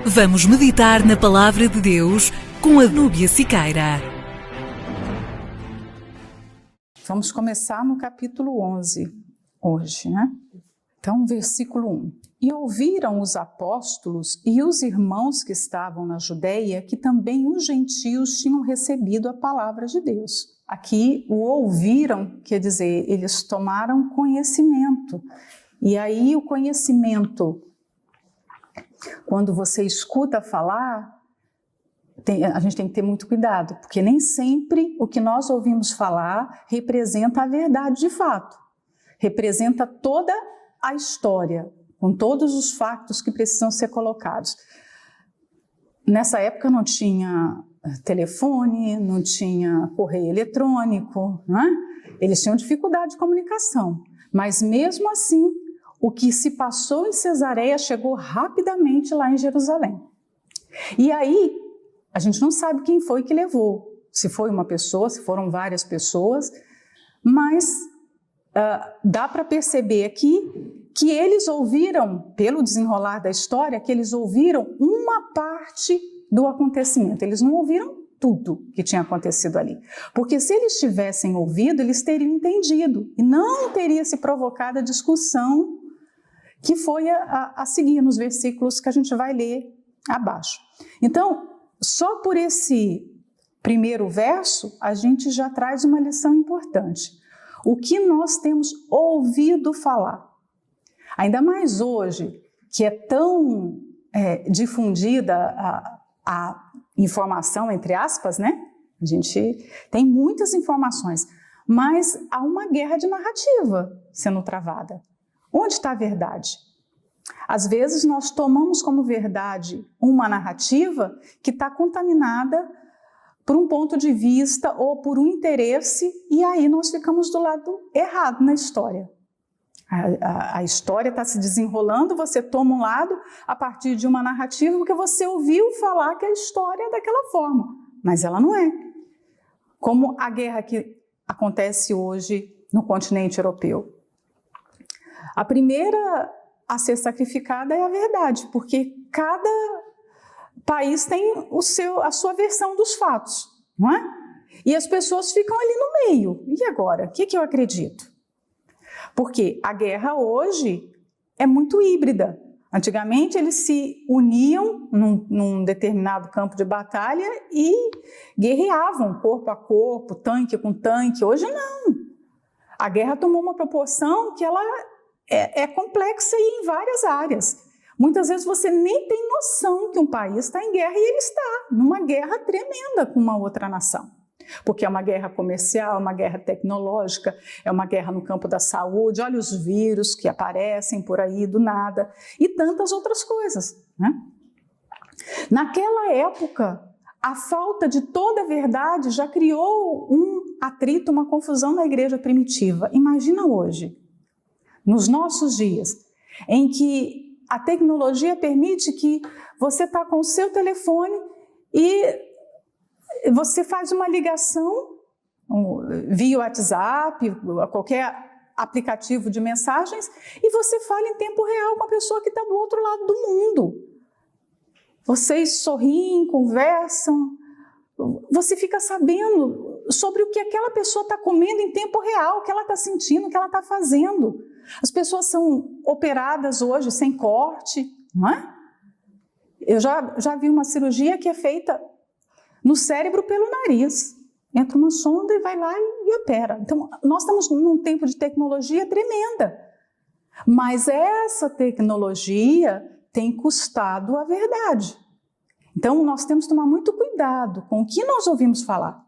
Vamos meditar na Palavra de Deus com a Núbia Siqueira. Vamos começar no capítulo 11 hoje, né? Então, versículo 1. E ouviram os apóstolos e os irmãos que estavam na Judeia que também os gentios tinham recebido a palavra de Deus. Aqui, o ouviram, quer dizer, eles tomaram conhecimento. E aí, o conhecimento, quando você escuta falar, a gente tem que ter muito cuidado, porque nem sempre o que nós ouvimos falar representa a verdade de fato. Representa toda a história, com todos os fatos que precisam ser colocados. Nessa época não tinha telefone, não tinha correio eletrônico, né? Eles tinham dificuldade de comunicação, mas mesmo assim, o que se passou em Cesareia chegou rapidamente lá em Jerusalém. E aí, a gente não sabe quem foi que levou, se foi uma pessoa, se foram várias pessoas, mas dá para perceber aqui que eles ouviram, pelo desenrolar da história, que eles ouviram uma parte do acontecimento. Eles não ouviram tudo que tinha acontecido ali. Porque se eles tivessem ouvido, eles teriam entendido e não teria se provocado a discussão que foi a seguir nos versículos que a gente vai ler abaixo. Então, só por esse primeiro verso, a gente já traz uma lição importante. O que nós temos ouvido falar? Ainda mais hoje, que é tão difundida a informação, entre aspas, né? A gente tem muitas informações, mas há uma guerra de narrativa sendo travada. Onde está a verdade? Às vezes nós tomamos como verdade uma narrativa que está contaminada por um ponto de vista ou por um interesse, e aí nós ficamos do lado errado na história. A história está se desenrolando, você toma um lado a partir de uma narrativa porque você ouviu falar que a história é daquela forma, mas ela não é. Como a guerra que acontece hoje no continente europeu. A primeira a ser sacrificada é a verdade, porque cada país tem a sua versão dos fatos, não é? E as pessoas ficam ali no meio. E agora? O que eu acredito? Porque a guerra hoje é muito híbrida. Antigamente eles se uniam num determinado campo de batalha e guerreavam corpo a corpo, tanque com tanque. Hoje não. A guerra tomou uma proporção que ela é complexa e em várias áreas. Muitas vezes você nem tem noção que um país está em guerra e ele está numa guerra tremenda com uma outra nação. Porque é uma guerra comercial, é uma guerra tecnológica, é uma guerra no campo da saúde, olha os vírus que aparecem por aí do nada e tantas outras coisas, né? Naquela época, a falta de toda a verdade já criou um atrito, uma confusão na igreja primitiva. Imagina hoje, nos nossos dias, em que a tecnologia permite que você está com o seu telefone e você faz uma ligação via WhatsApp, qualquer aplicativo de mensagens, e você fala em tempo real com a pessoa que está do outro lado do mundo. Vocês sorriem, conversam, você fica sabendo sobre o que aquela pessoa está comendo em tempo real, o que ela está sentindo, o que ela está fazendo. As pessoas são operadas hoje sem corte, não é? Eu já vi uma cirurgia que é feita no cérebro pelo nariz. Entra uma sonda e vai lá e opera. Então, nós estamos num tempo de tecnologia tremenda. Mas essa tecnologia tem custado a verdade. Então, nós temos que tomar muito cuidado com o que nós ouvimos falar.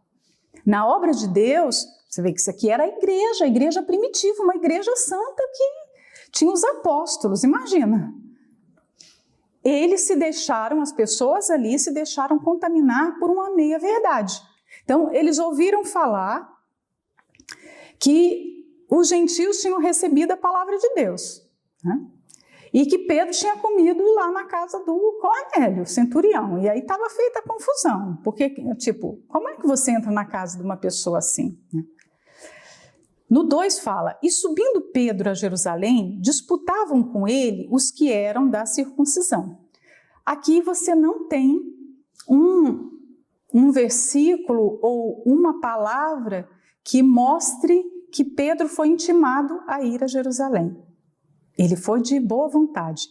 Na obra de Deus, você vê que isso aqui era a igreja primitiva, uma igreja santa que tinha os apóstolos, imagina. As pessoas ali se deixaram contaminar por uma meia-verdade. Então, eles ouviram falar que os gentios tinham recebido a palavra de Deus, né? E que Pedro tinha comido lá na casa do Cornélio, centurião. E aí estava feita a confusão, porque, como é que você entra na casa de uma pessoa assim, né? No 2 fala, e subindo Pedro a Jerusalém, disputavam com ele os que eram da circuncisão, aqui você não tem um versículo ou uma palavra que mostre que Pedro foi intimado a ir a Jerusalém. Ele foi de boa vontade,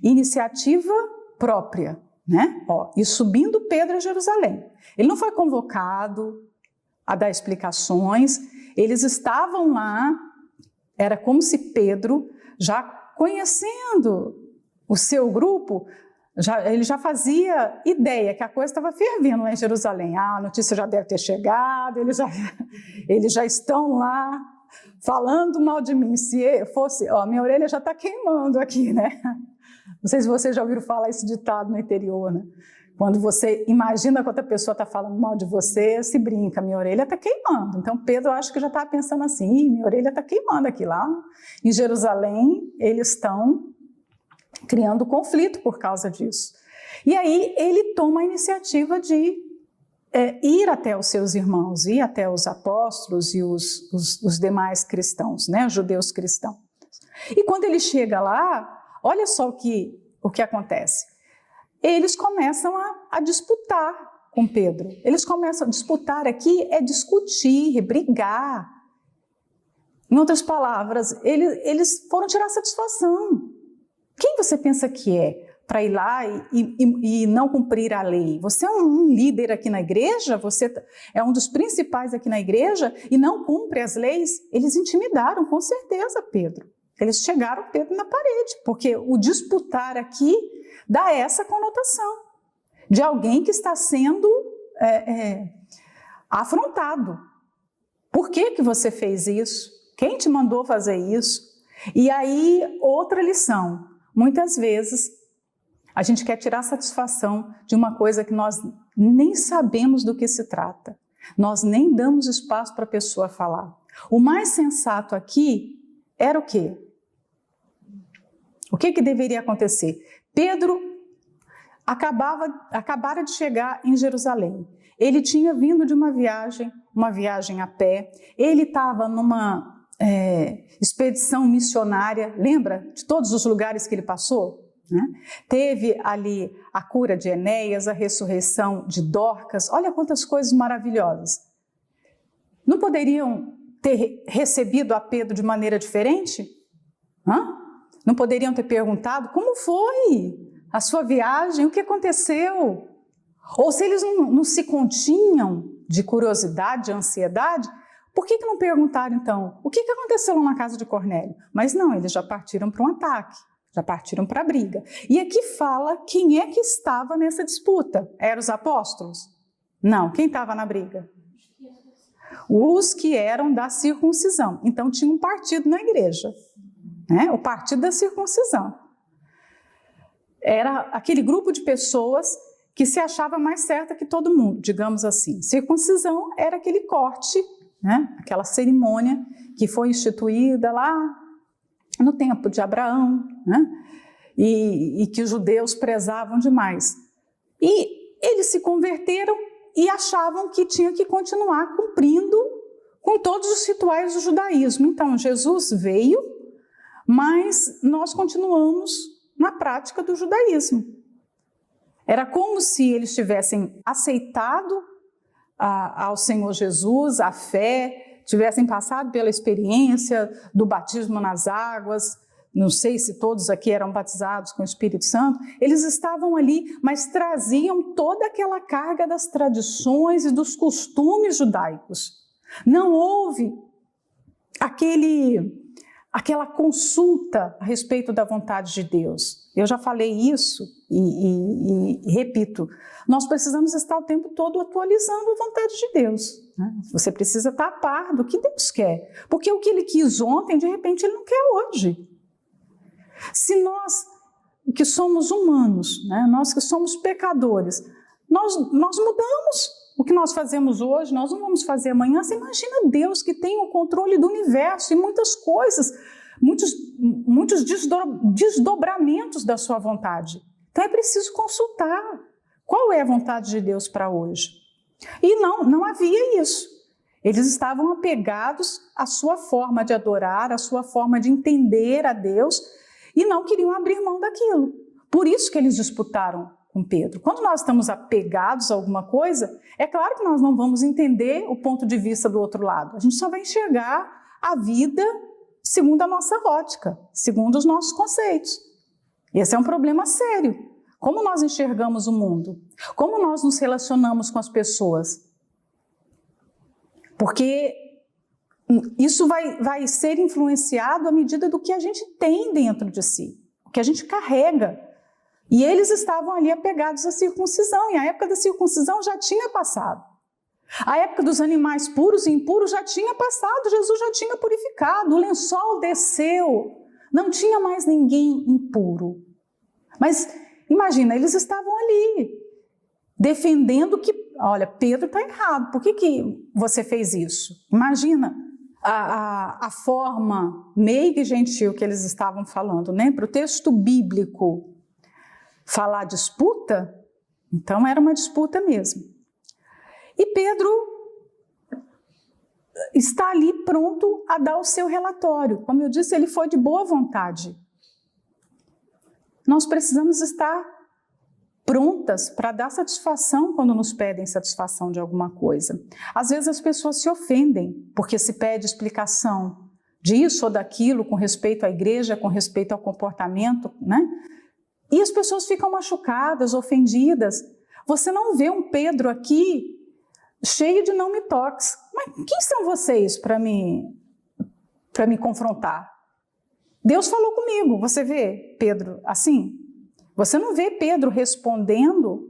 iniciativa própria, né? E subindo Pedro a Jerusalém. Ele não foi convocado a dar explicações, eles estavam lá, era como se Pedro, já conhecendo o seu grupo, ele já fazia ideia que a coisa estava fervendo lá em Jerusalém. A notícia já deve ter chegado, eles já estão lá falando mal de mim. Se fosse, minha orelha já está queimando aqui, né? Não sei se vocês já ouviram falar esse ditado no interior, né? Quando você imagina que outra pessoa está falando mal de você, se brinca, minha orelha está queimando. Então Pedro acho que já estava pensando assim, minha orelha está queimando aqui lá. Em Jerusalém, eles estão criando conflito por causa disso. E aí ele toma a iniciativa de ir até os seus irmãos, ir até os apóstolos e os demais cristãos, né, judeus cristãos. E quando ele chega lá, olha só o que acontece. Eles começam a disputar com Pedro. Eles começam a disputar aqui, discutir, brigar. Em outras palavras, eles foram tirar satisfação. Quem você pensa que é para ir lá e não cumprir a lei? Você é um líder aqui na igreja? Você é um dos principais aqui na igreja e não cumpre as leis? Eles intimidaram, com certeza, Pedro. Eles chegaram Pedro na parede, porque o disputar aqui dá essa conotação de alguém que está sendo afrontado. Por que você fez isso? Quem te mandou fazer isso? E aí, outra lição. Muitas vezes, a gente quer tirar satisfação de uma coisa que nós nem sabemos do que se trata. Nós nem damos espaço para a pessoa falar. O mais sensato aqui era o quê? O que deveria acontecer? Pedro acabara de chegar em Jerusalém. Ele tinha vindo de uma viagem a pé. Ele estava numa expedição missionária, lembra de todos os lugares que ele passou? Né? Teve ali a cura de Enéas, a ressurreição de Dorcas, olha quantas coisas maravilhosas. Não poderiam ter recebido a Pedro de maneira diferente? Não poderiam ter perguntado como foi a sua viagem, o que aconteceu? Ou se eles não se continham de curiosidade, de ansiedade, por que não perguntaram, então, o que aconteceu na casa de Cornélio? Mas não, eles já partiram para um ataque, já partiram para a briga. E aqui fala quem é que estava nessa disputa. Eram os apóstolos? Não, quem estava na briga? Os que eram da circuncisão. Então tinha um partido na igreja, né? O partido da circuncisão. Era aquele grupo de pessoas que se achava mais certa que todo mundo, digamos assim. Circuncisão era aquele corte, né? Aquela cerimônia que foi instituída lá no tempo de Abraão, né? E que os judeus prezavam demais. E eles se converteram e achavam que tinha que continuar cumprindo com todos os rituais do judaísmo. Então, Jesus veio, mas nós continuamos na prática do judaísmo. Era como se eles tivessem aceitado ao Senhor Jesus, a fé, tivessem passado pela experiência do batismo nas águas, não sei se todos aqui eram batizados com o Espírito Santo, eles estavam ali, mas traziam toda aquela carga das tradições e dos costumes judaicos. Não houve aquela consulta a respeito da vontade de Deus. Eu já falei isso e repito, nós precisamos estar o tempo todo atualizando a vontade de Deus. Né? Você precisa estar a par do que Deus quer, porque o que Ele quis ontem, de repente, Ele não quer hoje. Se nós, que somos humanos, né? Nós que somos pecadores, nós mudamos. O que nós fazemos hoje, nós não vamos fazer amanhã. Você imagina Deus que tem o controle do universo e muitas coisas, muitos desdobramentos da sua vontade. Então é preciso consultar qual é a vontade de Deus para hoje. E não havia isso. Eles estavam apegados à sua forma de adorar, à sua forma de entender a Deus e não queriam abrir mão daquilo. Por isso que eles disputaram com Pedro. Quando nós estamos apegados a alguma coisa, é claro que nós não vamos entender o ponto de vista do outro lado. A gente só vai enxergar a vida segundo a nossa ótica, segundo os nossos conceitos. Esse é um problema sério. Como nós enxergamos o mundo? Como nós nos relacionamos com as pessoas? Porque isso vai ser influenciado à medida do que a gente tem dentro de si, o que a gente carrega. E eles estavam ali apegados à circuncisão, e a época da circuncisão já tinha passado. A época dos animais puros e impuros já tinha passado, Jesus já tinha purificado, o lençol desceu, não tinha mais ninguém impuro. Mas imagina, eles estavam ali, defendendo que, olha, Pedro está errado, por que você fez isso? Imagina a forma meiga e gentil que eles estavam falando, né? Para o texto bíblico falar disputa, então era uma disputa mesmo. E Pedro está ali pronto a dar o seu relatório. Como eu disse, ele foi de boa vontade. Nós precisamos estar prontas para dar satisfação quando nos pedem satisfação de alguma coisa. Às vezes as pessoas se ofendem porque se pede explicação disso ou daquilo com respeito à igreja, com respeito ao comportamento, né? E as pessoas ficam machucadas, ofendidas. Você não vê um Pedro aqui cheio de não me toques. Mas quem são vocês para me confrontar? Deus falou comigo. Você vê Pedro assim? Você não vê Pedro respondendo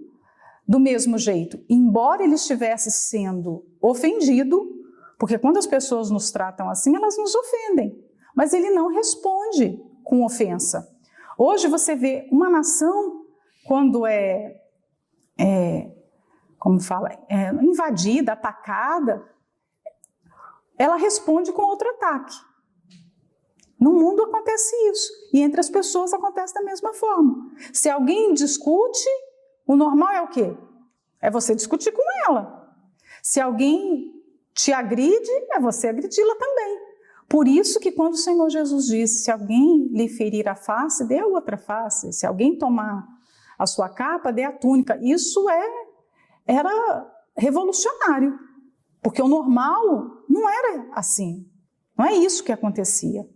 do mesmo jeito, embora ele estivesse sendo ofendido, porque quando as pessoas nos tratam assim, elas nos ofendem, mas ele não responde com ofensa. Hoje você vê uma nação, quando invadida, atacada, ela responde com outro ataque. No mundo acontece isso, e entre as pessoas acontece da mesma forma. Se alguém discute, o normal é o quê? É você discutir com ela. Se alguém te agride, é você agredi-la também. Por isso que quando o Senhor Jesus disse, se alguém lhe ferir a face, dê a outra face. Se alguém tomar a sua capa, dê a túnica. Isso era revolucionário, porque o normal não era assim. Não é isso que acontecia.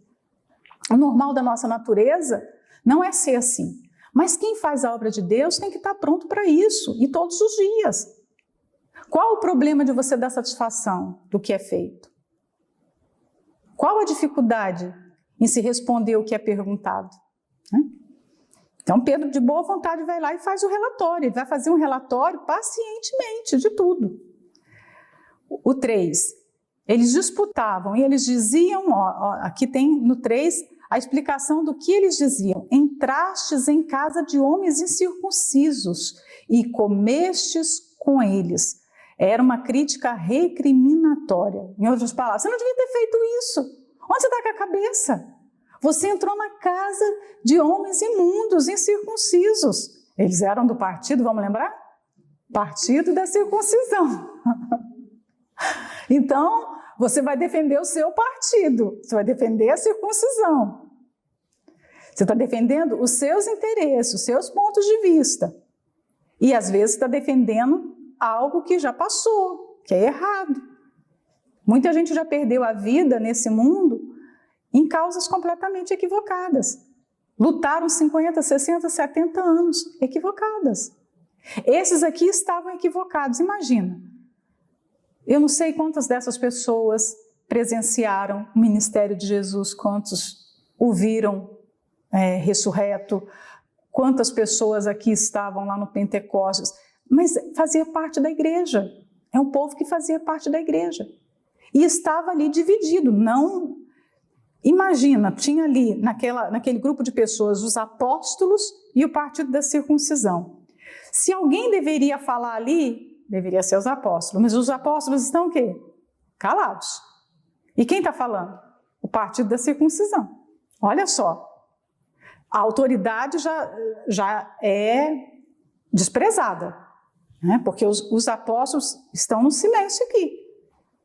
O normal da nossa natureza não é ser assim. Mas quem faz a obra de Deus tem que estar pronto para isso, e todos os dias. Qual o problema de você dar satisfação do que é feito? Qual a dificuldade em se responder o que é perguntado? Então Pedro, de boa vontade, vai lá e faz o relatório. Ele vai fazer um relatório pacientemente de tudo. O 3, eles disputavam e eles diziam, aqui tem no 3, a explicação do que eles diziam. Entrastes em casa de homens incircuncisos e comestes com eles. Era uma crítica recriminatória. Em outras palavras, você não devia ter feito isso. Onde você está com a cabeça? Você entrou na casa de homens imundos, incircuncisos. Eles eram do partido, vamos lembrar? Partido da circuncisão. Então, você vai defender o seu partido, você vai defender a circuncisão. Você está defendendo os seus interesses, os seus pontos de vista. E às vezes está defendendo algo que já passou, que é errado. Muita gente já perdeu a vida nesse mundo em causas completamente equivocadas. Lutaram 50, 60, 70 anos equivocadas. Esses aqui estavam equivocados, imagina. Eu não sei quantas dessas pessoas presenciaram o ministério de Jesus, quantos o viram ressurreto, quantas pessoas aqui estavam lá no Pentecostes, mas fazia parte da igreja, é um povo que fazia parte da igreja, e estava ali dividido, não... Imagina, tinha ali naquele grupo de pessoas os apóstolos e o partido da circuncisão. Se alguém deveria falar ali, deveria ser os apóstolos, mas os apóstolos estão o quê? Calados. E quem está falando? O partido da circuncisão. Olha só, a autoridade já é desprezada, né? Porque os apóstolos estão no silêncio aqui,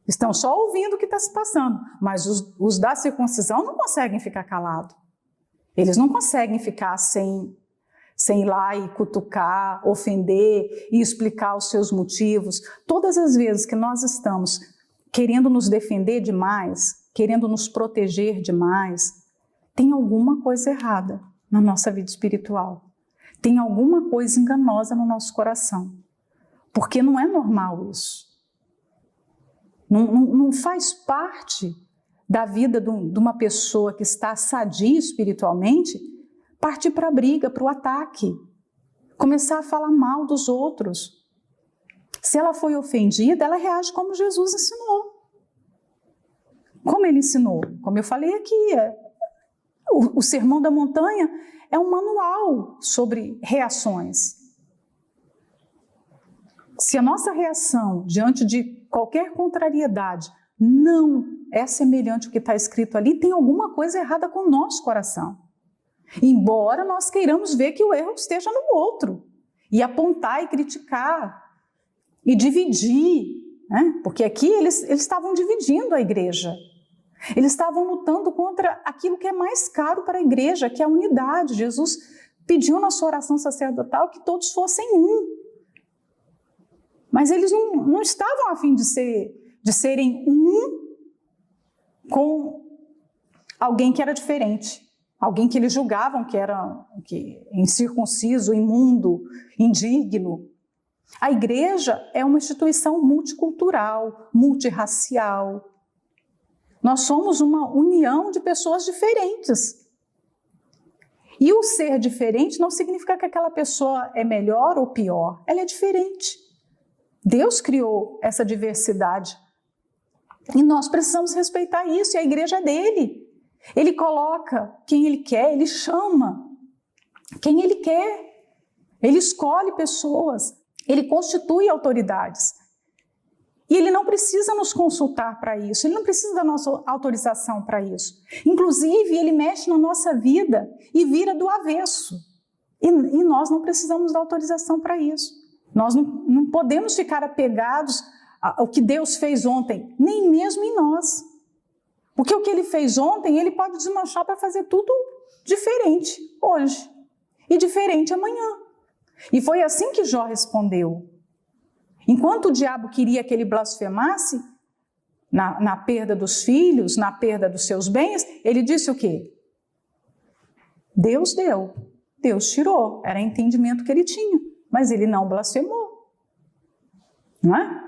estão só ouvindo o que está se passando, mas os da circuncisão não conseguem ficar calados, eles não conseguem ficar sem sem ir lá e cutucar, ofender e explicar os seus motivos. Todas as vezes que nós estamos querendo nos defender demais, querendo nos proteger demais, tem alguma coisa errada na nossa vida espiritual. Tem alguma coisa enganosa no nosso coração. Porque não é normal isso. Não faz parte da vida de uma pessoa que está sadia espiritualmente partir para a briga, para o ataque, começar a falar mal dos outros. Se ela foi ofendida, ela reage como Jesus ensinou. Como ele ensinou? Como eu falei aqui, o Sermão da Montanha é um manual sobre reações. Se a nossa reação diante de qualquer contrariedade não é semelhante ao que está escrito ali, tem alguma coisa errada com o nosso coração. Embora nós queiramos ver que o erro esteja no outro, e apontar e criticar, e dividir, né? Porque aqui eles estavam dividindo a igreja. Eles estavam lutando contra aquilo que é mais caro para a igreja, que é a unidade. Jesus pediu na sua oração sacerdotal que todos fossem um. Mas eles não estavam a fim de serem um com alguém que era diferente. Alguém que eles julgavam que era incircunciso, imundo, indigno. A igreja é uma instituição multicultural, multirracial. Nós somos uma união de pessoas diferentes. E o ser diferente não significa que aquela pessoa é melhor ou pior. Ela é diferente. Deus criou essa diversidade. E nós precisamos respeitar isso. E a igreja é dele. Ele coloca quem ele quer, ele chama quem ele quer. Ele escolhe pessoas. Ele constitui autoridades. E ele não precisa nos consultar para isso, ele não precisa da nossa autorização para isso. Inclusive, ele mexe na nossa vida e vira do avesso. E nós não precisamos da autorização para isso. Nós não podemos ficar apegados ao que Deus fez ontem, nem mesmo em nós. Porque o que ele fez ontem, ele pode desmanchar para fazer tudo diferente hoje e diferente amanhã. E foi assim que Jó respondeu. Enquanto o diabo queria que ele blasfemasse na perda dos filhos, na perda dos seus bens, ele disse o quê? Deus deu, Deus tirou, era o entendimento que ele tinha, mas ele não blasfemou, não é?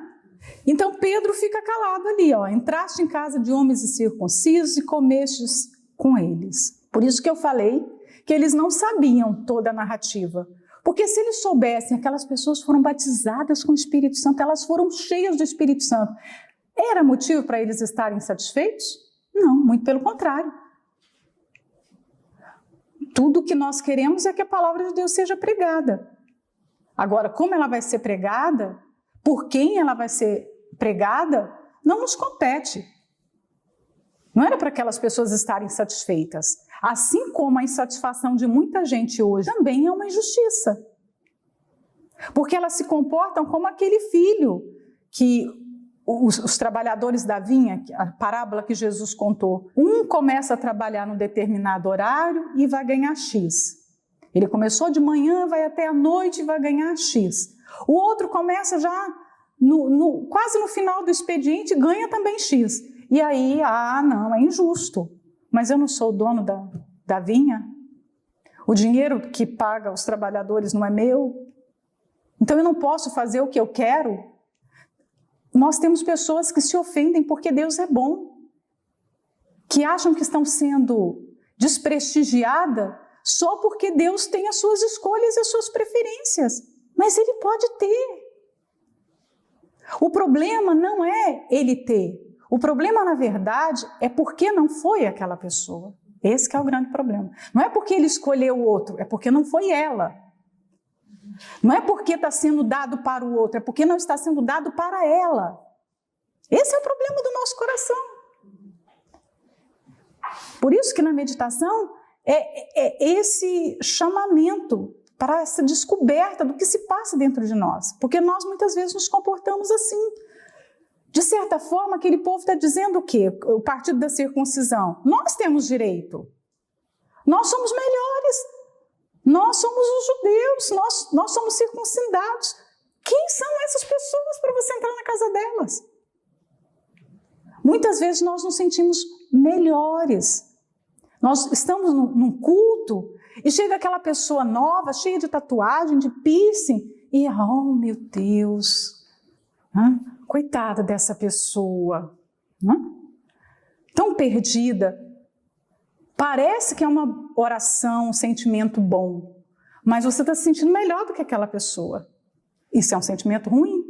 Então Pedro fica calado ali, ó, entraste em casa de homens incircuncisos e comestes com eles. Por isso que eu falei que eles não sabiam toda a narrativa. Porque se eles soubessem, aquelas pessoas foram batizadas com o Espírito Santo, elas foram cheias do Espírito Santo. Era motivo para eles estarem satisfeitos? Não, muito pelo contrário. Tudo que nós queremos é que a palavra de Deus seja pregada. Agora, como ela vai ser pregada, por quem ela vai ser pregada, não nos compete. Não era para aquelas pessoas estarem satisfeitas. Assim como a insatisfação de muita gente hoje também é uma injustiça. Porque elas se comportam como aquele filho que os trabalhadores da vinha, a parábola que Jesus contou. Um começa a trabalhar num determinado horário e vai ganhar X. Ele começou de manhã, vai até a noite e vai ganhar X. O outro começa já quase no final do expediente e ganha também X. E aí, não, é injusto. Mas eu não sou o dono da vinha? O dinheiro que paga os trabalhadores não é meu? Então eu não posso fazer o que eu quero? Nós temos pessoas que se ofendem porque Deus é bom, que acham que estão sendo desprestigiadas só porque Deus tem as suas escolhas e as suas preferências. Mas Ele pode ter. O problema não é Ele ter. O problema, na verdade, é porque não foi aquela pessoa. Esse que é o grande problema. Não é porque ele escolheu o outro, é porque não foi ela. Não é porque está sendo dado para o outro, é porque não está sendo dado para ela. Esse é o problema do nosso coração. Por isso que na meditação é esse chamamento para essa descoberta do que se passa dentro de nós. Porque nós muitas vezes nos comportamos assim. De certa forma, aquele povo está dizendo o quê? O partido da circuncisão. Nós temos direito. Nós somos melhores. Nós somos os judeus, nós somos circuncidados. Quem são essas pessoas para você entrar na casa delas? Muitas vezes nós nos sentimos melhores. Nós estamos num culto e chega aquela pessoa nova, cheia de tatuagem, de piercing, e, oh meu Deus, coitada dessa pessoa, tão perdida. Parece que é uma oração, um sentimento bom, mas você está se sentindo melhor do que aquela pessoa. Isso é um sentimento ruim.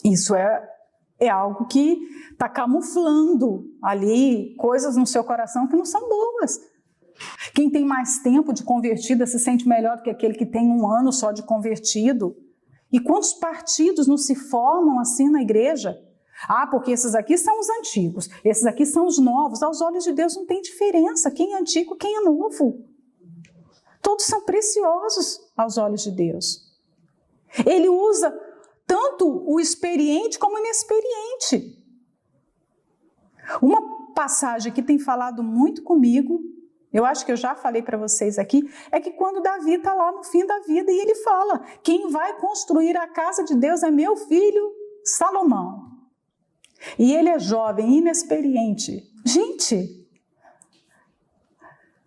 Isso é algo que está camuflando ali coisas no seu coração que não são boas. Quem tem mais tempo de convertida se sente melhor do que aquele que tem 1 ano só de convertido. E quantos partidos não se formam assim na igreja? Porque esses aqui são os antigos, esses aqui são os novos. Aos olhos de Deus não tem diferença quem é antigo, quem é novo. Todos são preciosos aos olhos de Deus. Ele usa tanto o experiente como o inexperiente. Uma passagem que tem falado muito comigo, eu acho que eu já falei para vocês aqui, é que quando Davi está lá no fim da vida e ele fala: quem vai construir a casa de Deus é meu filho Salomão. E ele é jovem, inexperiente. Gente,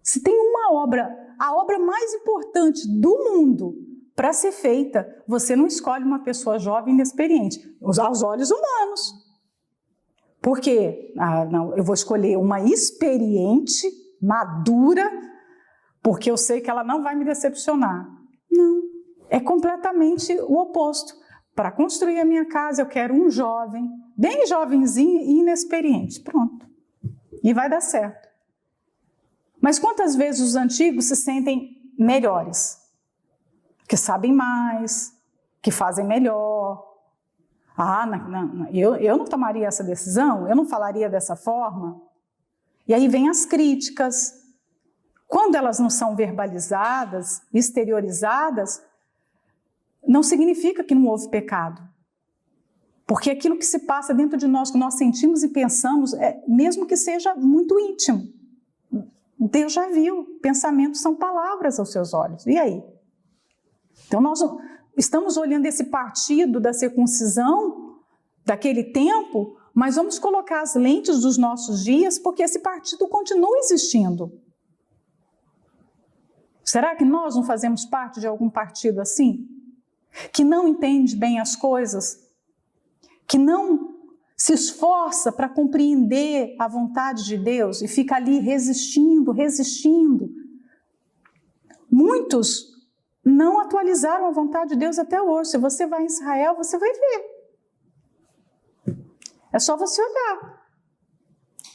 se tem uma obra, a obra mais importante do mundo para ser feita, você não escolhe uma pessoa jovem e inexperiente, aos olhos humanos. Por quê? Não, eu vou escolher uma experiente, madura, porque eu sei que ela não vai me decepcionar. Não, é completamente o oposto. Para construir a minha casa, eu quero um jovem, bem jovenzinho e inexperiente. Pronto. E vai dar certo. Mas quantas vezes os antigos se sentem melhores? Que sabem mais, que fazem melhor. Eu não tomaria essa decisão, eu não falaria dessa forma. E aí vem as críticas. Quando elas não são verbalizadas, exteriorizadas, não significa que não houve pecado. Porque aquilo que se passa dentro de nós, que nós sentimos e pensamos, mesmo que seja muito íntimo, Deus já viu. Pensamentos são palavras aos seus olhos. E aí? Então nós estamos olhando esse partido da circuncisão, daquele tempo, mas vamos colocar as lentes dos nossos dias, porque esse partido continua existindo. Será que nós não fazemos parte de algum partido assim? Que não entende bem as coisas? Que não se esforça para compreender a vontade de Deus e fica ali resistindo. Muitos não atualizaram a vontade de Deus até hoje. Se você vai em Israel, você vai ver. É só você olhar.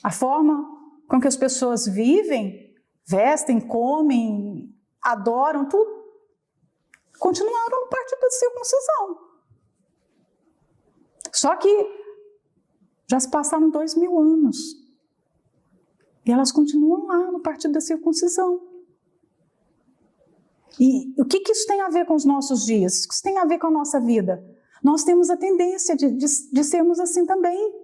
A forma com que as pessoas vivem, vestem, comem, adoram, tudo, continuaram no partido da circuncisão. Só que já se passaram 2000 anos. E elas continuam lá no partido da circuncisão. E o que isso tem a ver com os nossos dias? O que isso tem a ver com a nossa vida? Nós temos a tendência de sermos assim também.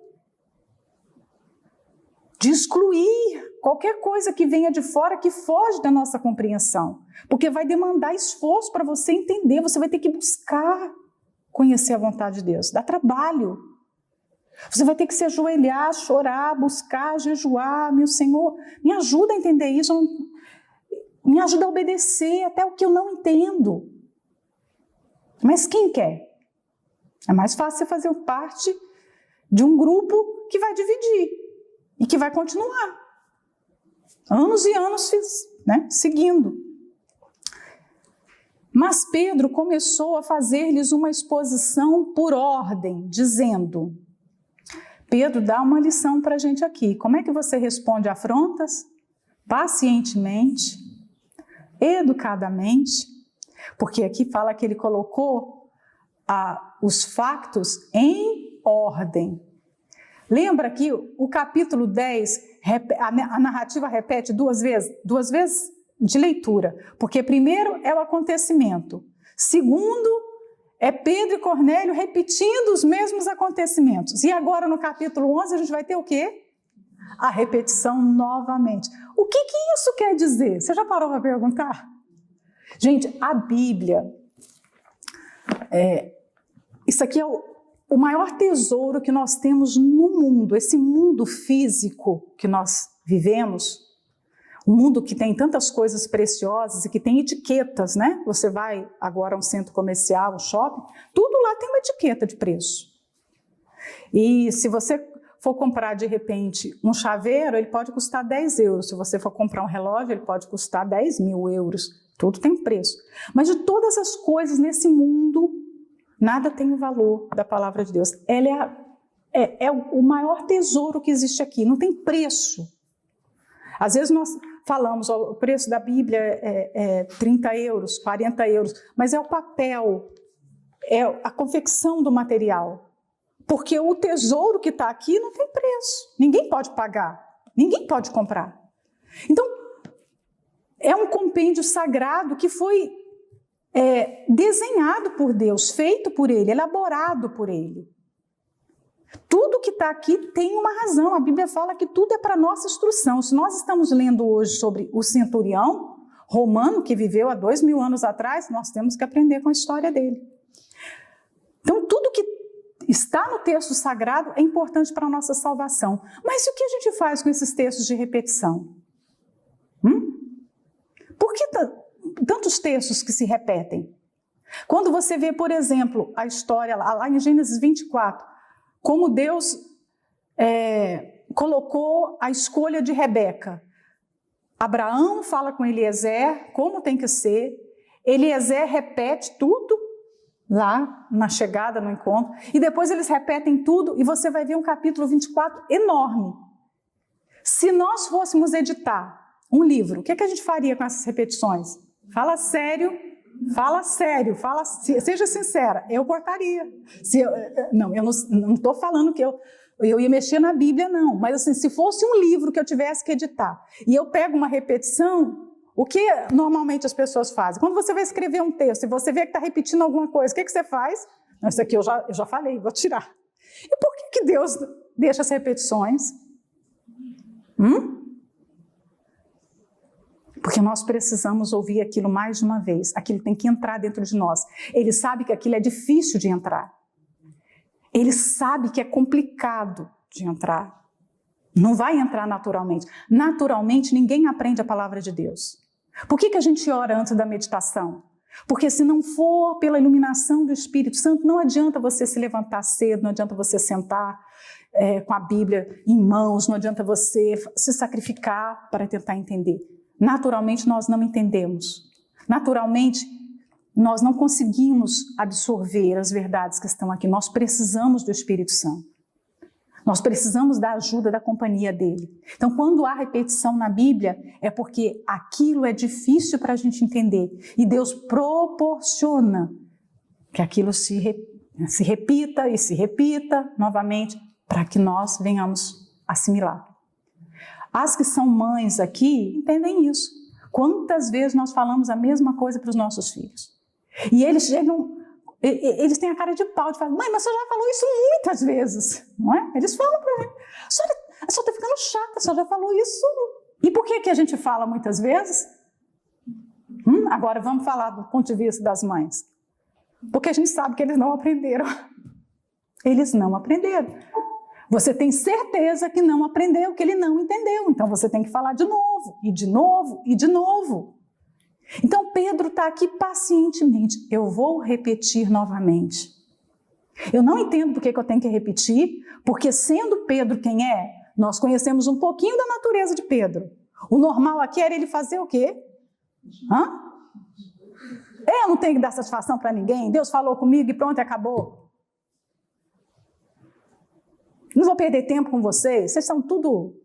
De excluir qualquer coisa que venha de fora, que foge da nossa compreensão. Porque vai demandar esforço para você entender, você vai ter que buscar conhecer a vontade de Deus. Dá trabalho. Você vai ter que se ajoelhar, chorar, buscar, jejuar. Meu Senhor, me ajuda a entender isso, me ajuda a obedecer até o que eu não entendo. Mas quem quer? É mais fácil você fazer parte de um grupo que vai dividir e que vai continuar. Anos e anos seguindo. Mas Pedro começou a fazer-lhes uma exposição por ordem, dizendo... Pedro dá uma lição para a gente aqui. Como é que você responde afrontas? Pacientemente, educadamente, porque aqui fala que ele colocou os factos em ordem. Lembra que o capítulo 10, a narrativa repete duas vezes de leitura, porque primeiro é o acontecimento, segundo é Pedro e Cornélio repetindo os mesmos acontecimentos. E agora no capítulo 11 a gente vai ter o quê? A repetição novamente. O que isso quer dizer? Você já parou para perguntar? Gente, a Bíblia, isso aqui é o maior tesouro que nós temos no mundo, esse mundo físico que nós vivemos, um mundo que tem tantas coisas preciosas e que tem etiquetas, né? Você vai agora a um centro comercial, um shopping, tudo lá tem uma etiqueta de preço. E se você for comprar de repente um chaveiro, ele pode custar 10 euros. Se você for comprar um relógio, ele pode custar 10 mil euros. Tudo tem preço. Mas de todas as coisas nesse mundo, nada tem o valor da palavra de Deus. Ela é o maior tesouro que existe aqui, não tem preço. Às vezes nós falamos, ó, o preço da Bíblia é 30 euros, 40 euros, mas é o papel, é a confecção do material. Porque o tesouro que está aqui não tem preço. Ninguém pode pagar, ninguém pode comprar. Então, é um compêndio sagrado que foi desenhado por Deus, feito por Ele, elaborado por Ele. Tudo que está aqui tem uma razão. A Bíblia fala que tudo é para nossa instrução. Se nós estamos lendo hoje sobre o centurião romano que viveu há 2000 anos atrás, nós temos que aprender com a história dele. Então, tudo que está no texto sagrado é importante para a nossa salvação. Mas o que a gente faz com esses textos de repetição? Por que tantos textos que se repetem? Quando você vê, por exemplo, a história lá em Gênesis 24, como Deus colocou a escolha de Rebeca. Abraão fala com Eliezer como tem que ser, Eliezer repete tudo lá na chegada, no encontro, e depois eles repetem tudo, e você vai ver um capítulo 24 enorme. Se nós fôssemos editar um livro, o que a gente faria com essas repetições? Fala sério, seja sincera, eu cortaria. Eu não estou falando que eu ia mexer na Bíblia, não, mas assim, se fosse um livro que eu tivesse que editar, e eu pego uma repetição, o que normalmente as pessoas fazem? Quando você vai escrever um texto e você vê que está repetindo alguma coisa, o que você faz? Não, isso aqui eu já falei, vou tirar. E por que Deus deixa as repetições? Porque nós precisamos ouvir aquilo mais de uma vez. Aquilo tem que entrar dentro de nós. Ele sabe que aquilo é difícil de entrar. Ele sabe que é complicado de entrar. Não vai entrar naturalmente. Naturalmente, ninguém aprende a palavra de Deus. Por que a gente ora antes da meditação? Porque se não for pela iluminação do Espírito Santo, não adianta você se levantar cedo, não adianta você sentar com a Bíblia em mãos, não adianta você se sacrificar para tentar entender. Naturalmente, nós não entendemos. Naturalmente, nós não conseguimos absorver as verdades que estão aqui. Nós precisamos do Espírito Santo. Nós precisamos da ajuda, da companhia dele. Então, quando há repetição na Bíblia, é porque aquilo é difícil para a gente entender. E Deus proporciona que aquilo se repita e se repita novamente, para que nós venhamos assimilar. As que são mães aqui entendem isso. Quantas vezes nós falamos a mesma coisa para os nossos filhos? E eles chegam... Eles têm a cara de pau de falar, mãe, mas você já falou isso muitas vezes, não é? Eles falam para mim, a senhora está ficando chata, a senhora já falou isso. E por que a gente fala muitas vezes? Agora vamos falar do ponto de vista das mães. Porque a gente sabe que eles não aprenderam. Eles não aprenderam. Você tem certeza que não aprendeu, que ele não entendeu. Então você tem que falar de novo, e de novo, e de novo. Então Pedro está aqui pacientemente. Eu vou repetir novamente. Eu não entendo por que eu tenho que repetir, porque sendo Pedro quem é, nós conhecemos um pouquinho da natureza de Pedro. O normal aqui era ele fazer o quê? Eu não tenho que dar satisfação para ninguém. Deus falou comigo e pronto, acabou. Não vou perder tempo com vocês. Vocês são tudo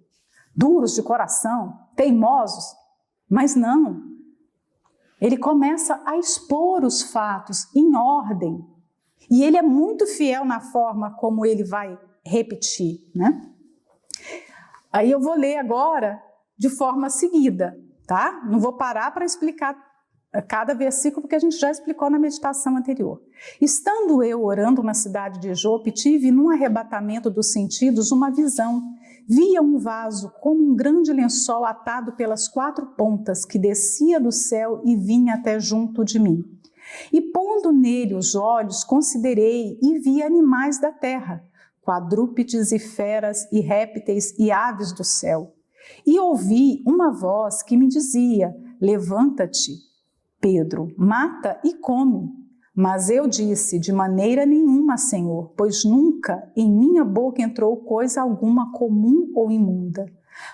duros de coração, teimosos. Mas não. Ele começa a expor os fatos em ordem. E ele é muito fiel na forma como ele vai repetir, né? Aí eu vou ler agora de forma seguida, tá? Não vou parar para explicar cada versículo, porque a gente já explicou na meditação anterior. Estando eu orando na cidade de Jope, tive num arrebatamento dos sentidos uma visão. Via um vaso como um grande lençol atado pelas 4 pontas, que descia do céu e vinha até junto de mim. E pondo nele os olhos, considerei e vi animais da terra, quadrúpedes e feras e répteis e aves do céu. E ouvi uma voz que me dizia: levanta-te, Pedro, mata e come. Mas eu disse: de maneira nenhuma, Senhor, pois nunca em minha boca entrou coisa alguma comum ou imunda.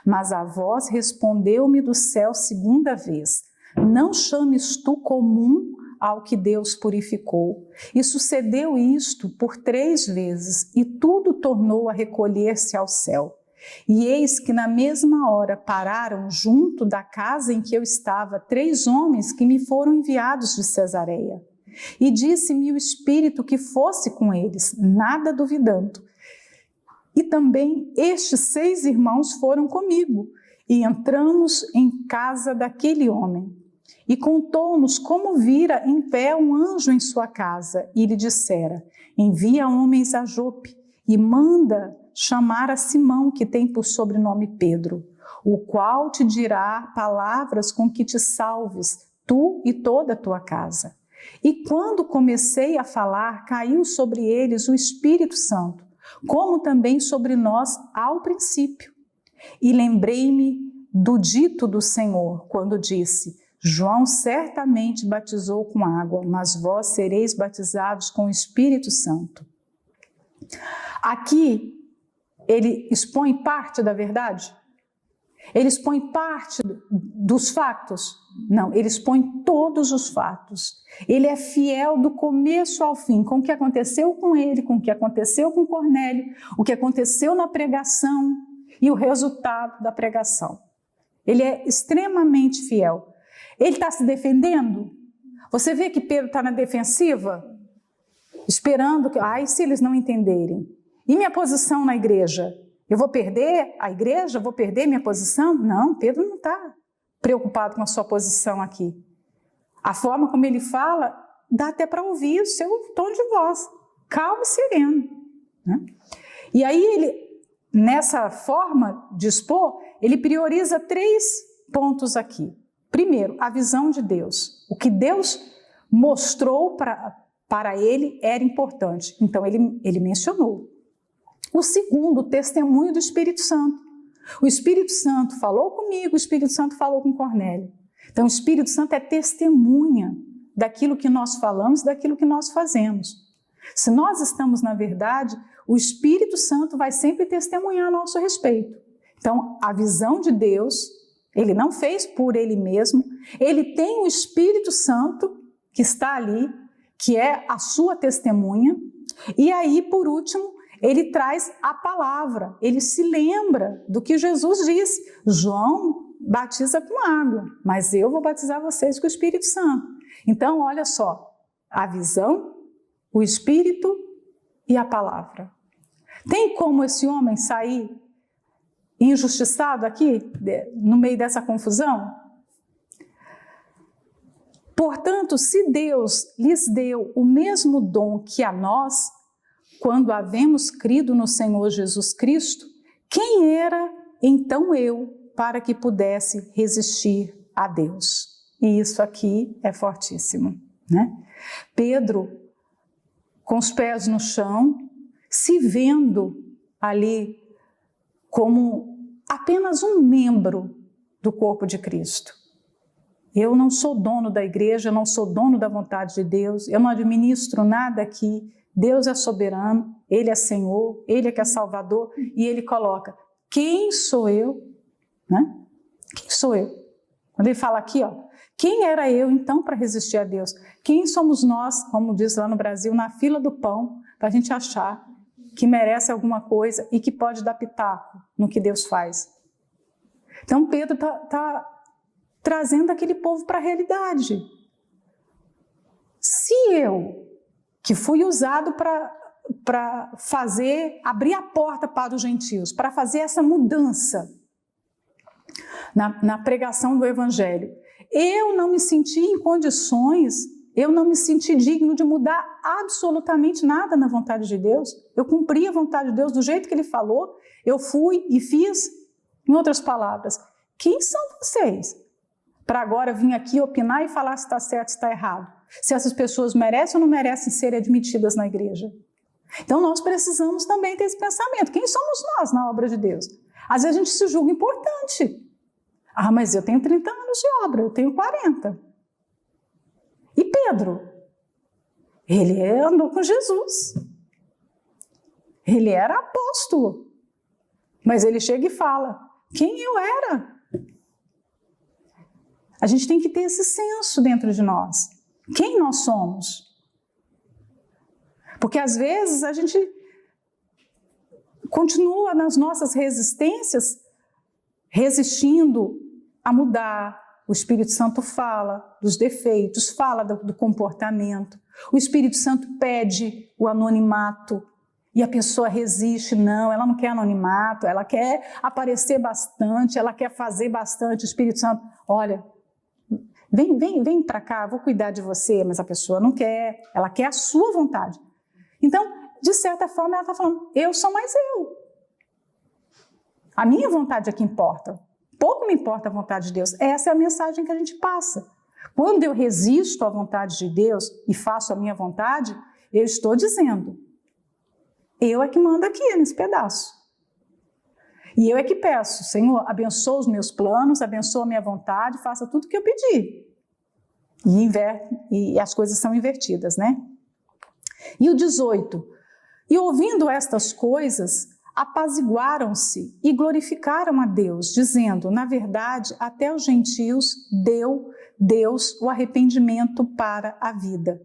Mas a voz respondeu-me do céu segunda vez: não chames tu comum ao que Deus purificou. E sucedeu isto por 3 vezes, e tudo tornou a recolher-se ao céu. E eis que na mesma hora pararam junto da casa em que eu estava 3 homens que me foram enviados de Cesareia. E disse-me o Espírito que fosse com eles, nada duvidando. E também estes 6 irmãos foram comigo, e entramos em casa daquele homem. E contou-nos como vira em pé um anjo em sua casa, e lhe dissera: envia homens a Jope, e manda chamar a Simão, que tem por sobrenome Pedro, o qual te dirá palavras com que te salves, tu e toda a tua casa. E quando comecei a falar, caiu sobre eles o Espírito Santo, como também sobre nós ao princípio. E lembrei-me do dito do Senhor, quando disse: João certamente batizou com água, mas vós sereis batizados com o Espírito Santo. Aqui, ele expõe parte da verdade? Ele expõe parte dos fatos? Não, ele expõe todos os fatos. Ele é fiel do começo ao fim, com o que aconteceu com ele, com o que aconteceu com Cornélio, o que aconteceu na pregação e o resultado da pregação. Ele é extremamente fiel. Ele está se defendendo? Você vê que Pedro está na defensiva? Esperando que, se eles não entenderem. E minha posição na igreja? Eu vou perder a igreja? Vou perder minha posição? Não, Pedro não está preocupado com a sua posição aqui. A forma como ele fala, dá até para ouvir o seu tom de voz. Calmo e sereno. Né? E aí ele, nessa forma de expor, ele prioriza 3 pontos aqui. Primeiro, a visão de Deus. O que Deus mostrou para ele era importante. Então, ele mencionou. O segundo, o testemunho do Espírito Santo. O Espírito Santo falou comigo, o Espírito Santo falou com Cornélio. Então, o Espírito Santo é testemunha daquilo que nós falamos, daquilo que nós fazemos. Se nós estamos na verdade, o Espírito Santo vai sempre testemunhar a nosso respeito. Então, a visão de Deus, ele não fez por ele mesmo, ele tem o Espírito Santo que está ali, que é a sua testemunha, e aí, por último, ele traz a palavra, ele se lembra do que Jesus disse: João batiza com água, mas eu vou batizar vocês com o Espírito Santo. Então, olha só, a visão, o Espírito e a palavra. Tem como esse homem sair injustiçado aqui, no meio dessa confusão? Portanto, se Deus lhes deu o mesmo dom que a nós, quando havemos crido no Senhor Jesus Cristo, quem era então eu para que pudesse resistir a Deus? E isso aqui é fortíssimo, né? Pedro, com os pés no chão, se vendo ali como apenas um membro do corpo de Cristo. Eu não sou dono da igreja, eu não sou dono da vontade de Deus, eu não administro nada aqui. Deus é soberano, Ele é Senhor, Ele é que é Salvador, e Ele coloca: quem sou eu? Né? Quem sou eu? Quando Ele fala aqui, quem era eu então para resistir a Deus? Quem somos nós, como diz lá no Brasil, na fila do pão, para a gente achar que merece alguma coisa e que pode dar pitaco no que Deus faz? Então Pedro está trazendo aquele povo para a realidade. Se eu, que fui usado para abrir a porta para os gentios, para fazer essa mudança na pregação do Evangelho, eu não me senti em condições, eu não me senti digno de mudar absolutamente nada na vontade de Deus. Eu cumpri a vontade de Deus do jeito que Ele falou, eu fui e fiz. Em outras palavras, quem são vocês para agora vir aqui opinar e falar se está certo, se está errado? Se essas pessoas merecem ou não merecem ser admitidas na igreja? Então nós precisamos também ter esse pensamento. Quem somos nós na obra de Deus? Às vezes a gente se julga importante. Ah, mas eu tenho 30 anos de obra, eu tenho 40. E Pedro? Ele andou com Jesus. Ele era apóstolo. Mas ele chega e fala, quem eu era? A gente tem que ter esse senso dentro de nós. Quem nós somos? Porque às vezes a gente continua nas nossas resistências, resistindo a mudar. O Espírito Santo fala dos defeitos, fala do comportamento. O Espírito Santo pede o anonimato e a pessoa resiste. Não, ela não quer anonimato, ela quer aparecer bastante, ela quer fazer bastante. O Espírito Santo, olha, vem para cá, vou cuidar de você, mas a pessoa não quer, ela quer a sua vontade. Então, de certa forma, ela está falando, eu sou mais eu. A minha vontade é que importa. Pouco me importa a vontade de Deus. Essa é a mensagem que a gente passa. Quando eu resisto à vontade de Deus e faço a minha vontade, eu estou dizendo, eu é que mando aqui nesse pedaço. E eu é que peço, Senhor, abençoa os meus planos, abençoa a minha vontade, faça tudo o que eu pedi. E as coisas são invertidas, né? E o 18, e ouvindo estas coisas, apaziguaram-se e glorificaram a Deus, dizendo, na verdade, até os gentios deu Deus o arrependimento para a vida.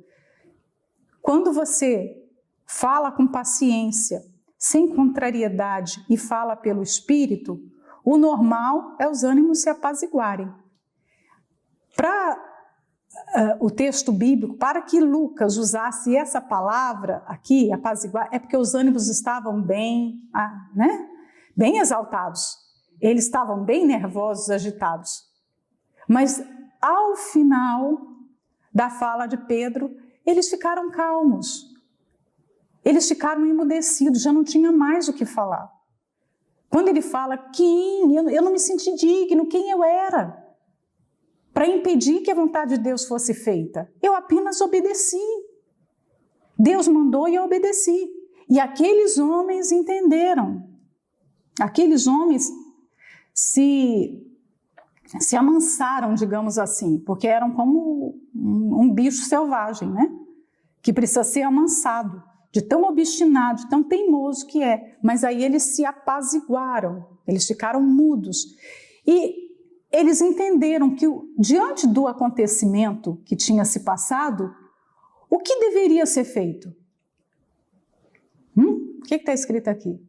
Quando você fala com paciência, sem contrariedade e fala pelo Espírito, o normal é os ânimos se apaziguarem. Para o texto bíblico, para que Lucas usasse essa palavra aqui, apaziguar, é porque os ânimos estavam bem exaltados. Eles estavam bem nervosos, agitados. Mas ao final da fala de Pedro, eles ficaram calmos. Eles ficaram emudecidos, já não tinha mais o que falar. Quando ele fala, eu não me senti digno, quem eu era? Para impedir que a vontade de Deus fosse feita. Eu apenas obedeci. Deus mandou e eu obedeci. E aqueles homens entenderam. Aqueles homens se amansaram, digamos assim, porque eram como um bicho selvagem, né? Que precisa ser amansado, de tão obstinado, de tão teimoso que é. Mas aí eles se apaziguaram, eles ficaram mudos. E eles entenderam que, diante do acontecimento que tinha se passado, o que deveria ser feito? O que está escrito aqui?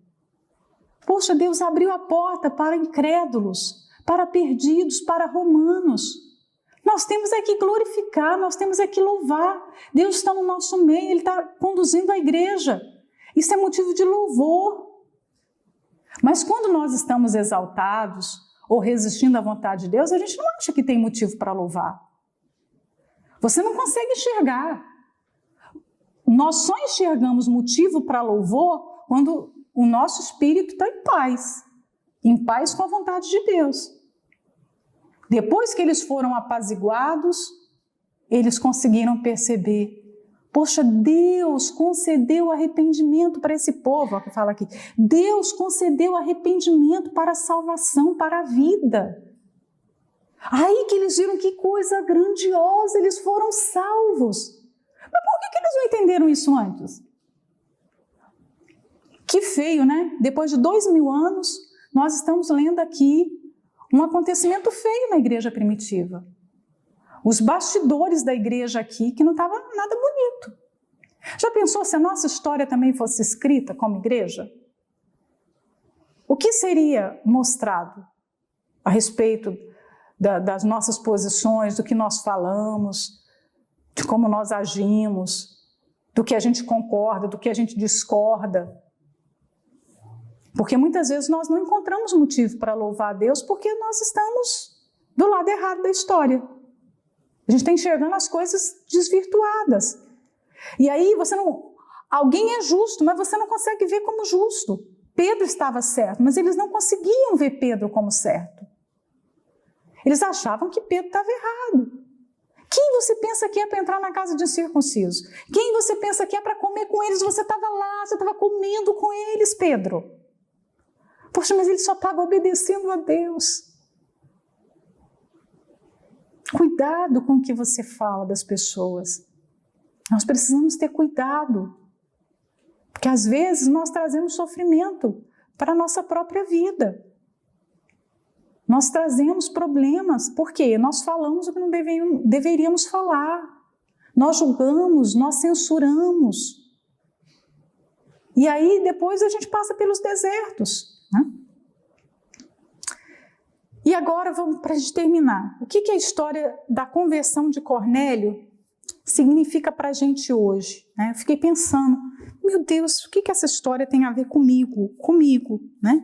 Poxa, Deus abriu a porta para incrédulos, para perdidos, para romanos. Nós temos é que glorificar, nós temos é que louvar. Deus está no nosso meio, Ele está conduzindo a igreja. Isso é motivo de louvor. Mas quando nós estamos exaltados, ou resistindo à vontade de Deus, a gente não acha que tem motivo para louvar. Você não consegue enxergar. Nós só enxergamos motivo para louvor quando o nosso espírito está em paz com a vontade de Deus. Depois que eles foram apaziguados, eles conseguiram perceber, poxa, Deus concedeu arrependimento para esse povo, ó, que fala aqui. Deus concedeu arrependimento para a salvação, para a vida. Aí que eles viram que coisa grandiosa, eles foram salvos. Mas por que eles não entenderam isso antes? Que feio, né? Depois de 2000 anos, nós estamos lendo aqui um acontecimento feio na igreja primitiva. Os bastidores da igreja aqui, que não estava nada bonito. Já pensou se a nossa história também fosse escrita como igreja? O que seria mostrado a respeito das nossas posições, do que nós falamos, de como nós agimos, do que a gente concorda, do que a gente discorda? Porque muitas vezes nós não encontramos motivo para louvar a Deus porque nós estamos do lado errado da história. A gente está enxergando as coisas desvirtuadas. E aí alguém é justo, mas você não consegue ver como justo. Pedro estava certo, mas eles não conseguiam ver Pedro como certo. Eles achavam que Pedro estava errado. Quem você pensa que é para entrar na casa de um circunciso? Quem você pensa que é para comer com eles? Você estava lá, você estava comendo com eles, Pedro. Poxa, mas ele só estava obedecendo a Deus. Cuidado com o que você fala das pessoas. Nós precisamos ter cuidado. Porque às vezes nós trazemos sofrimento para a nossa própria vida. Nós trazemos problemas, porque nós falamos o que não deveríamos falar. Nós julgamos, nós censuramos. E aí depois a gente passa pelos desertos, né? E agora, vamos para a gente terminar. O que a história da conversão de Cornélio significa para a gente hoje? Né? Eu fiquei pensando, meu Deus, o que essa história tem a ver comigo, né?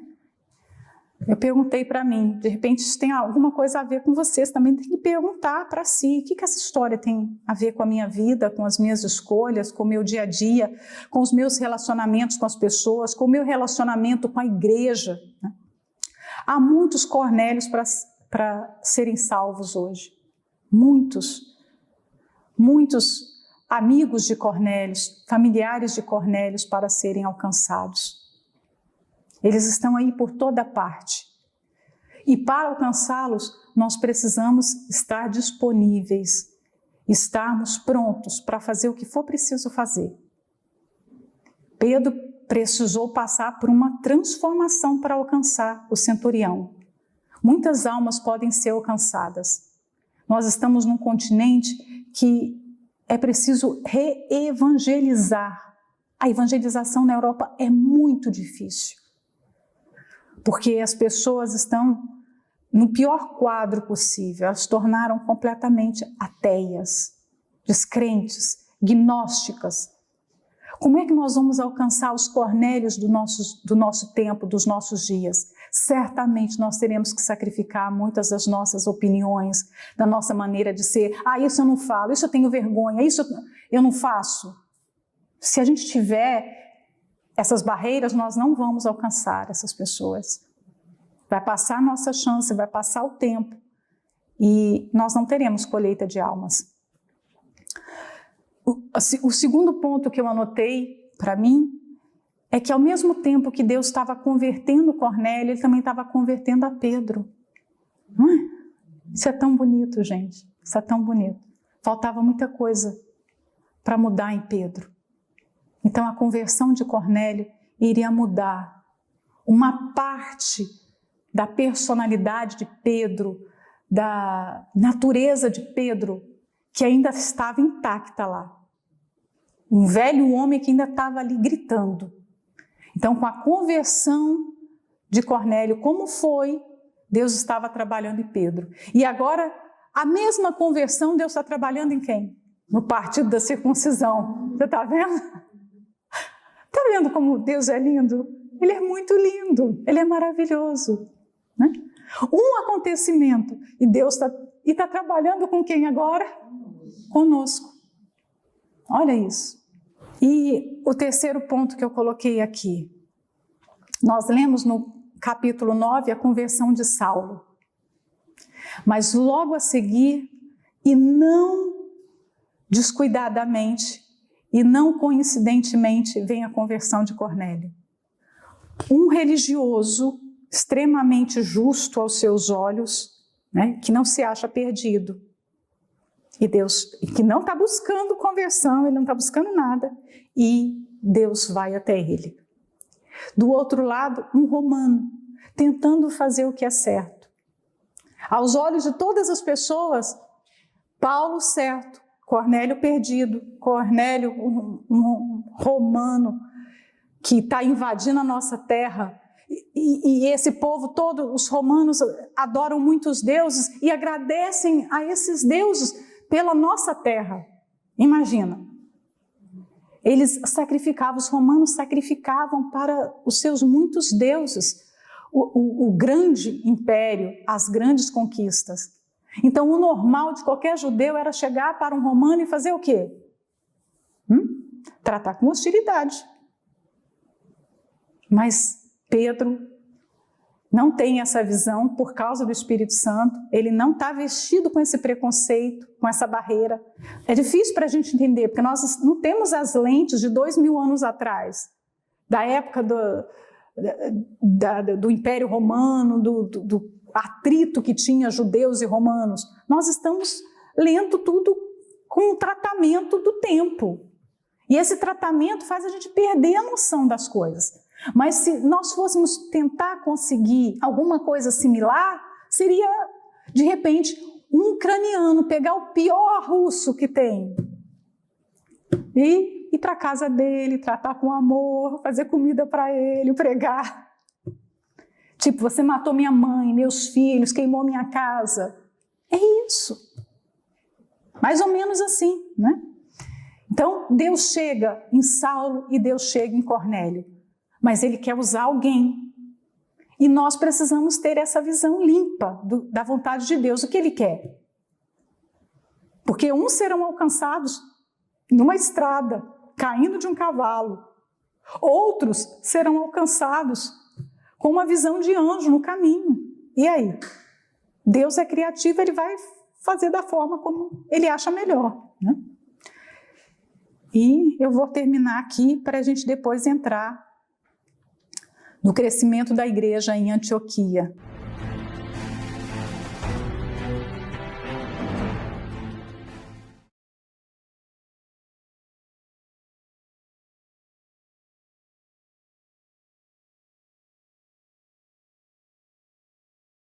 Eu perguntei para mim, de repente isso tem alguma coisa a ver com vocês, também tem que perguntar para si, o que essa história tem a ver com a minha vida, com as minhas escolhas, com o meu dia a dia, com os meus relacionamentos com as pessoas, com o meu relacionamento com a igreja, né? Há muitos Cornélios para serem salvos hoje, muitos amigos de Cornélios, familiares de Cornélios para serem alcançados. Eles estão aí por toda parte. E para alcançá-los, nós precisamos estar disponíveis, estarmos prontos para fazer o que for preciso fazer. Pedro precisou passar por uma transformação para alcançar o centurião. Muitas almas podem ser alcançadas. Nós estamos num continente que é preciso reevangelizar. A evangelização na Europa é muito difícil. Porque as pessoas estão no pior quadro possível, elas se tornaram completamente ateias, descrentes, gnósticas. Como é que nós vamos alcançar os Cornélios do nosso tempo, dos nossos dias? Certamente nós teremos que sacrificar muitas das nossas opiniões, da nossa maneira de ser. Isso eu não falo, isso eu tenho vergonha, isso eu não faço. Se a gente tiver essas barreiras, nós não vamos alcançar essas pessoas. Vai passar a nossa chance, vai passar o tempo e nós não teremos colheita de almas. O segundo ponto que eu anotei para mim é que ao mesmo tempo que Deus estava convertendo Cornélio, Ele também estava convertendo a Pedro. Não é? Isso é tão bonito, gente. Isso é tão bonito. Faltava muita coisa para mudar em Pedro. Então a conversão de Cornélio iria mudar uma parte da personalidade de Pedro, da natureza de Pedro, que ainda estava intacta lá. Um velho homem que ainda estava ali gritando. Então, com a conversão de Cornélio, como foi, Deus estava trabalhando em Pedro. E agora, a mesma conversão, Deus está trabalhando em quem? No partido da circuncisão. Você está vendo? Está vendo como Deus é lindo? Ele é muito lindo, Ele é maravilhoso. Né? Um acontecimento, e Deus está trabalhando com quem agora? Conosco. Olha isso. E o terceiro ponto que eu coloquei aqui. Nós lemos no capítulo 9 a conversão de Saulo. Mas logo a seguir, e não descuidadamente, e não coincidentemente, vem a conversão de Cornélio. Um religioso extremamente justo aos seus olhos, né, que não se acha perdido. E que não está buscando conversão, ele não está buscando nada, e Deus vai até ele. Do outro lado, um romano, tentando fazer o que é certo. Aos olhos de todas as pessoas, Paulo certo, Cornélio perdido, Cornélio um romano que está invadindo a nossa terra, e esse povo todo, os romanos adoram muitos deuses e agradecem a esses deuses pela nossa terra. Imagina. Eles sacrificavam, os romanos sacrificavam para os seus muitos deuses, o grande império, as grandes conquistas. Então, o normal de qualquer judeu era chegar para um romano e fazer o quê? Tratar com hostilidade. Mas Pedro não tem essa visão por causa do Espírito Santo, ele não está vestido com esse preconceito, com essa barreira. É difícil para a gente entender, porque nós não temos as lentes de 2000 anos atrás, da época do Império Romano, do atrito que tinha judeus e romanos. Nós estamos lendo tudo com o tratamento do tempo. E esse tratamento faz a gente perder a noção das coisas. Mas se nós fôssemos tentar conseguir alguma coisa similar, seria, de repente, um ucraniano pegar o pior russo que tem e ir para a casa dele, tratar com amor, fazer comida para ele, pregar. Tipo, você matou minha mãe, meus filhos, queimou minha casa. É isso. Mais ou menos assim, né? Então, Deus chega em Saulo e Deus chega em Cornélio. Mas ele quer usar alguém. E nós precisamos ter essa visão limpa da vontade de Deus. O que ele quer? Porque uns serão alcançados numa estrada, caindo de um cavalo. Outros serão alcançados com uma visão de anjo no caminho. E aí? Deus é criativo, ele vai fazer da forma como ele acha melhor, né? E eu vou terminar aqui para a gente depois entrar no crescimento da igreja em Antioquia.